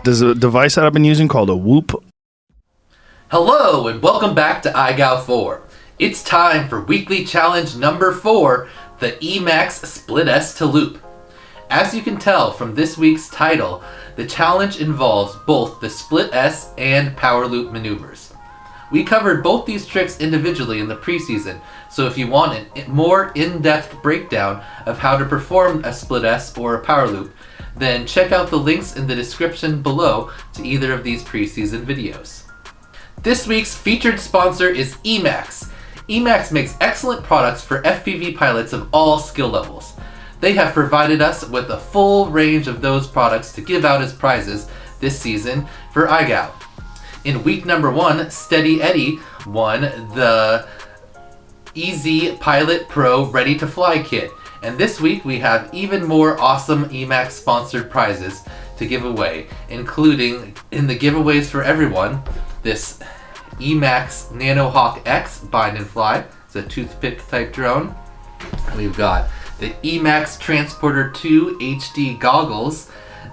There's a device that I've been using called a Whoop. Hello and welcome back to IGOW4. It's time for weekly challenge number 4, the Emax Split S to Loop. As you can tell from this week's title, the challenge involves both the Split S and Powerloop maneuvers. We covered both these tricks individually in the preseason, so if you want a more in-depth breakdown of how to perform a Split S or a Powerloop, then check out the links in the description below to either of these preseason videos. This week's featured sponsor is Emax. Emax makes excellent products for FPV pilots of all skill levels. They have provided us with a full range of those products to give out as prizes this season for IGOW. In week number 1, Steady Eddie won the EZ Pilot Pro Ready to Fly kit. And this week we have even more awesome Emax sponsored prizes to give away, including in the giveaways for everyone, this Emax NanoHawk X Bind and Fly. It's a toothpick type drone. We've got the Emax Transporter 2 HD goggles.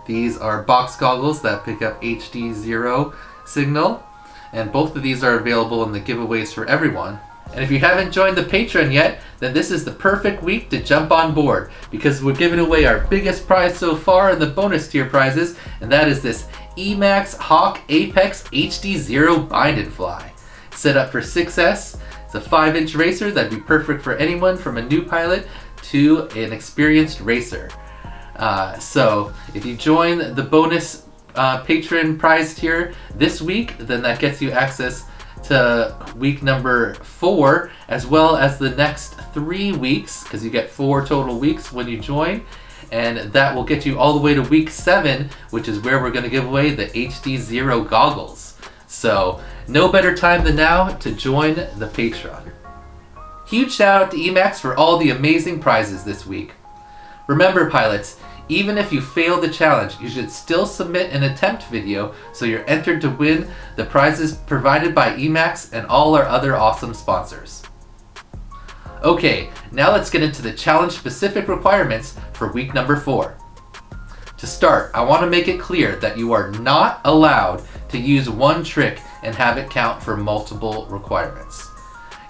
These are box goggles that pick up HD 0 signal, and both of these are available in the giveaways for everyone. And if you haven't joined the Patreon yet, then this is the perfect week to jump on board, because we're giving away our biggest prize so far in the bonus tier prizes, and that is this Emax Hawk Apex HD 0 Bind and Fly. Set up for 6S, it's a 5-inch racer that'd be perfect for anyone from a new pilot to an experienced racer. So if you join the bonus patron prize tier this week, then that gets you access to week number 4, as well as the next 3 weeks, because you get 4 total weeks when you join, and that will get you all the way to week 7, which is where we're going to give away the HD 0 goggles. So no better time than now to join the Patreon. Huge shout out to Emax for all the amazing prizes this week. Remember, pilots, even if you fail the challenge, you should still submit an attempt video so you're entered to win the prizes provided by Emax and all our other awesome sponsors. Okay, now let's get into the challenge-specific requirements for week number 4. To start, I want to make it clear that you are not allowed to use one trick and have it count for multiple requirements.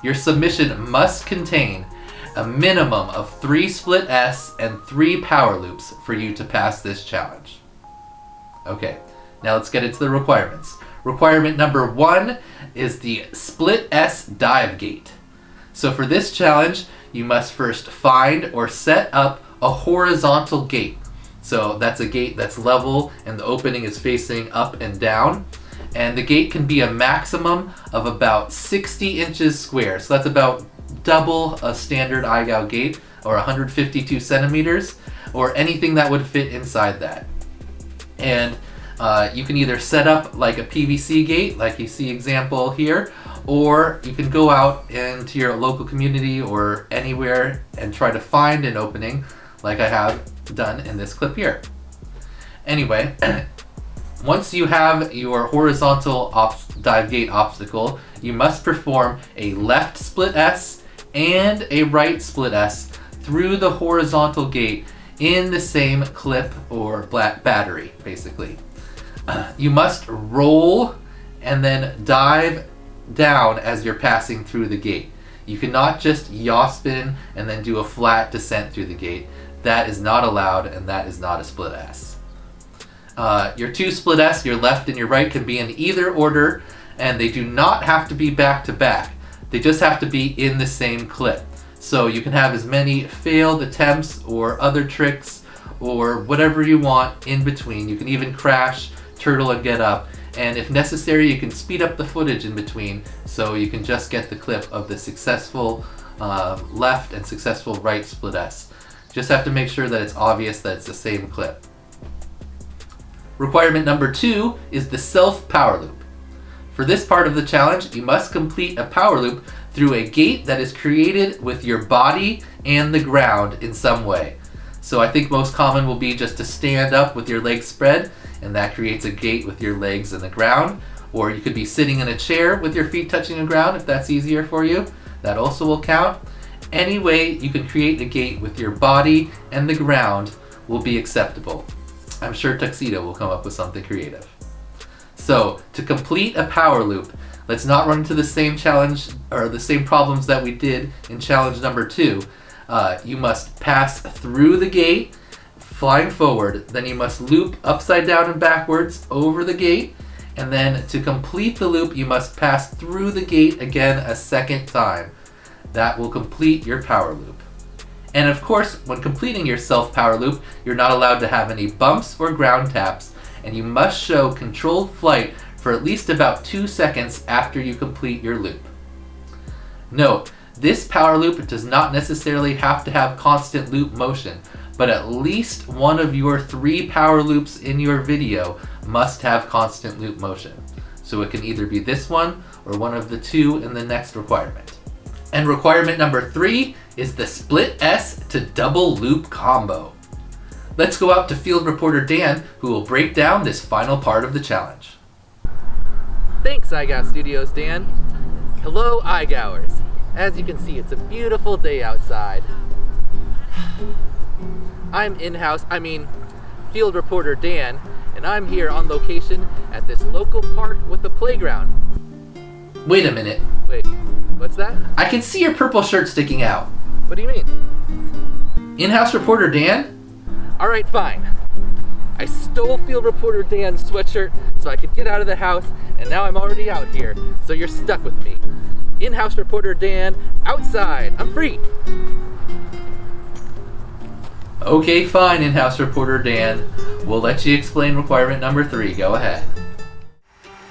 Your submission must contain a minimum of 3 Split S and 3 Power Loops for you to pass this challenge. Okay, now let's get into the requirements. Requirement number 1 is the Split S dive gate. So for this challenge, you must first find or set up a horizontal gate. So that's a gate that's level and the opening is facing up and down. And the gate can be a maximum of about 60 inches square. So that's about double a standard IGOW gate, or 152 centimeters, or anything that would fit inside that. And you can either set up like a PVC gate, like you see example here, or you can go out into your local community or anywhere and try to find an opening, like I have done in this clip here. Anyway, once you have your horizontal dive gate obstacle, you must perform a left Split S and a right Split S through the horizontal gate in the same clip or battery, basically. You must roll and then dive down as you're passing through the gate. You cannot just yaw spin and then do a flat descent through the gate. That is not allowed, and that is not a Split S. Your 2 Split S, your left and your right, can be in either order, and they do not have to be back to back. They just have to be in the same clip. So you can have as many failed attempts or other tricks or whatever you want in between. You can even crash, turtle, and get up. And if necessary, you can speed up the footage in between so you can just get the clip of the successful left and successful right Split S. Just have to make sure that it's obvious that it's the same clip. Requirement number 2 is the self power loop. For this part of the challenge, you must complete a power loop through a gate that is created with your body and the ground in some way. So I think most common will be just to stand up with your legs spread, and that creates a gate with your legs and the ground. Or you could be sitting in a chair with your feet touching the ground if that's easier for you. That also will count. Any way you can create a gate with your body and the ground will be acceptable. I'm sure Tuxedo will come up with something creative. So, to complete a power loop, let's not run into the same challenge or the same problems that we did in challenge number 2. You must pass through the gate, flying forward. Then you must loop upside down and backwards over the gate. And then to complete the loop, you must pass through the gate again a second time. That will complete your power loop. And of course, when completing your self power loop, you're not allowed to have any bumps or ground taps, and you must show controlled flight for at least about 2 seconds after you complete your loop. Note, this power loop does not necessarily have to have constant loop motion, but at least one of your 3 power loops in your video must have constant loop motion. So it can either be this one or one of the 2 in the next requirement. And requirement number 3 is the split S to double loop combo. Let's go out to field reporter Dan, who will break down this final part of the challenge. Thanks, IGOW Studios, Dan. Hello, IGOWers. As you can see, it's a beautiful day outside. I'm field reporter Dan, and I'm here on location at this local park with a playground. Wait a minute. Wait, what's that? I can see your purple shirt sticking out. What do you mean? In-house reporter Dan? Alright, fine. I stole field reporter Dan's sweatshirt so I could get out of the house, and now I'm already out here, so you're stuck with me. In-house reporter Dan, outside. I'm free. Okay, fine, in-house reporter Dan. We'll let you explain requirement number 3. Go ahead.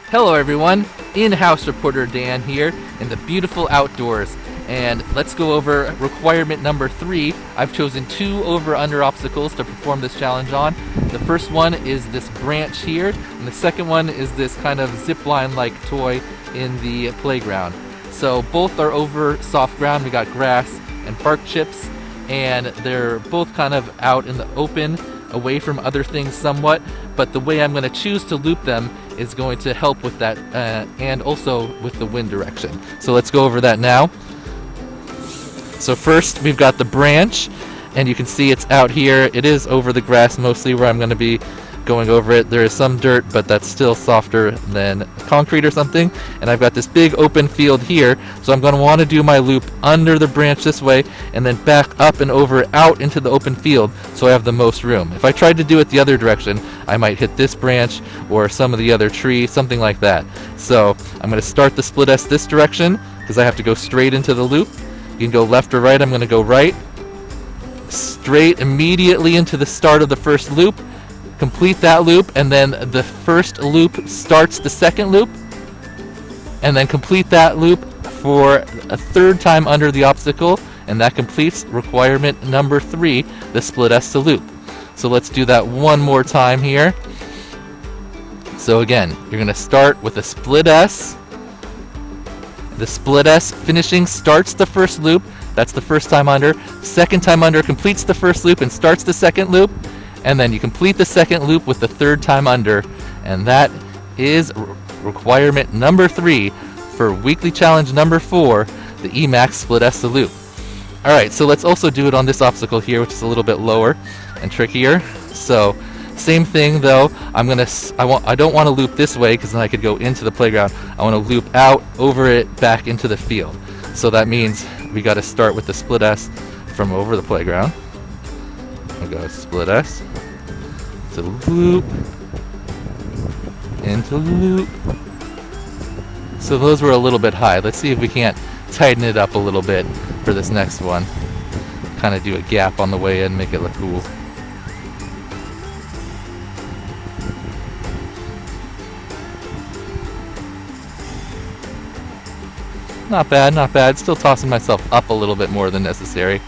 Hello everyone, in-house reporter Dan here in the beautiful outdoors, and let's go over requirement number 3. I've chosen 2 over-under obstacles to perform this challenge on. The first one is this branch here, and the second one is this kind of zip line-like toy in the playground. So both are over soft ground. We got grass and bark chips, and they're both kind of out in the open, away from other things somewhat, but the way I'm going to choose to loop them is going to help with that and also with the wind direction. So let's go over that now. So first we've got the branch, and you can see it's out here. It is over the grass mostly where I'm going to be going over it. There is some dirt, but that's still softer than concrete or something. And I've got this big open field here, so I'm going to want to do my loop under the branch this way and then back up and over out into the open field so I have the most room. If I tried to do it the other direction, I might hit this branch or some of the other tree, something like that. So I'm going to start the split S this direction because I have to go straight into the loop. You can go left or right. I'm going to go right. Straight immediately into the start of the first loop. Complete that loop, and then the first loop starts the second loop, and then complete that loop for a third time under the obstacle, and that completes requirement number 3, the split S to loop. So let's do that one more time here. So again, you're going to start with a split S. The split S finishing starts the first loop. That's the first time under. Second time under completes the first loop and starts the second loop. And then you complete the second loop with the third time under. And that is requirement number 3 for weekly challenge number 4, the Emax split S to loop. Alright, so let's also do it on this obstacle here, which is a little bit lower and trickier. So same thing though, I don't want to loop this way because then I could go into the playground. I want to loop out, over it, back into the field. So that means we got to start with the split S from over the playground. We'll go split S to loop, into loop. So those were a little bit high. Let's see if we can't tighten it up a little bit for this next one. Kind of do a gap on the way in, make it look cool. Not bad, not bad. Still tossing myself up a little bit more than necessary.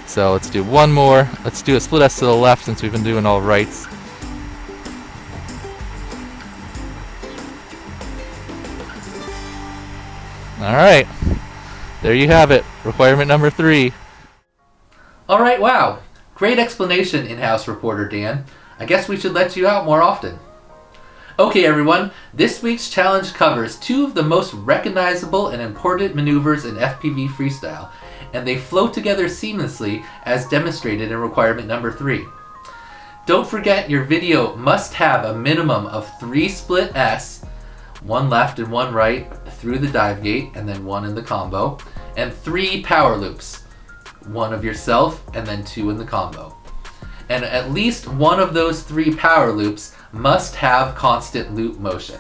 So let's do one more. Let's do a split S to the left since we've been doing all rights. Alright, there you have it. Requirement number 3. Alright, wow. Great explanation, in-house reporter Dan. I guess we should let you out more often. Okay everyone, this week's challenge covers 2 of the most recognizable and important maneuvers in FPV freestyle, and they flow together seamlessly as demonstrated in requirement number 3. Don't forget your video must have a minimum of 3 split S, 1 left and 1 right through the dive gate, and then 1 in the combo, and 3 power loops, 1 of yourself and then 2 in the combo. And at least one of those 3 power loops must have constant loop motion.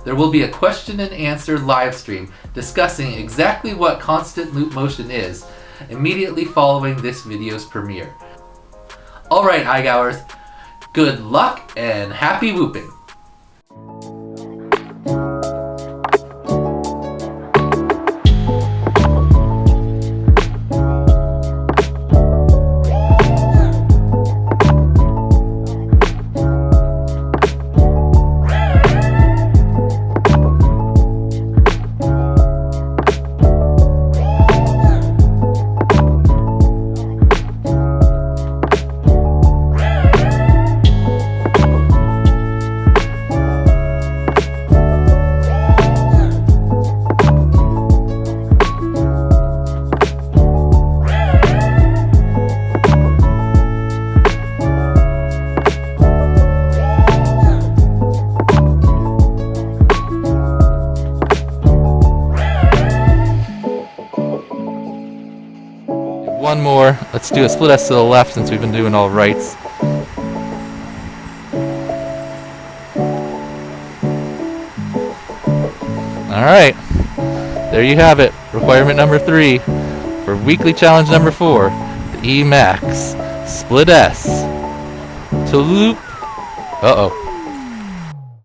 There will be a question and answer live stream discussing exactly what constant loop motion is immediately following this video's premiere. Alright, IGOWers, good luck and happy whooping! One more. Let's do a split S to the left since we've been doing all rights. Alright. There you have it. Requirement number 3 for weekly challenge number 4. The Emax split S to loop. Uh-oh.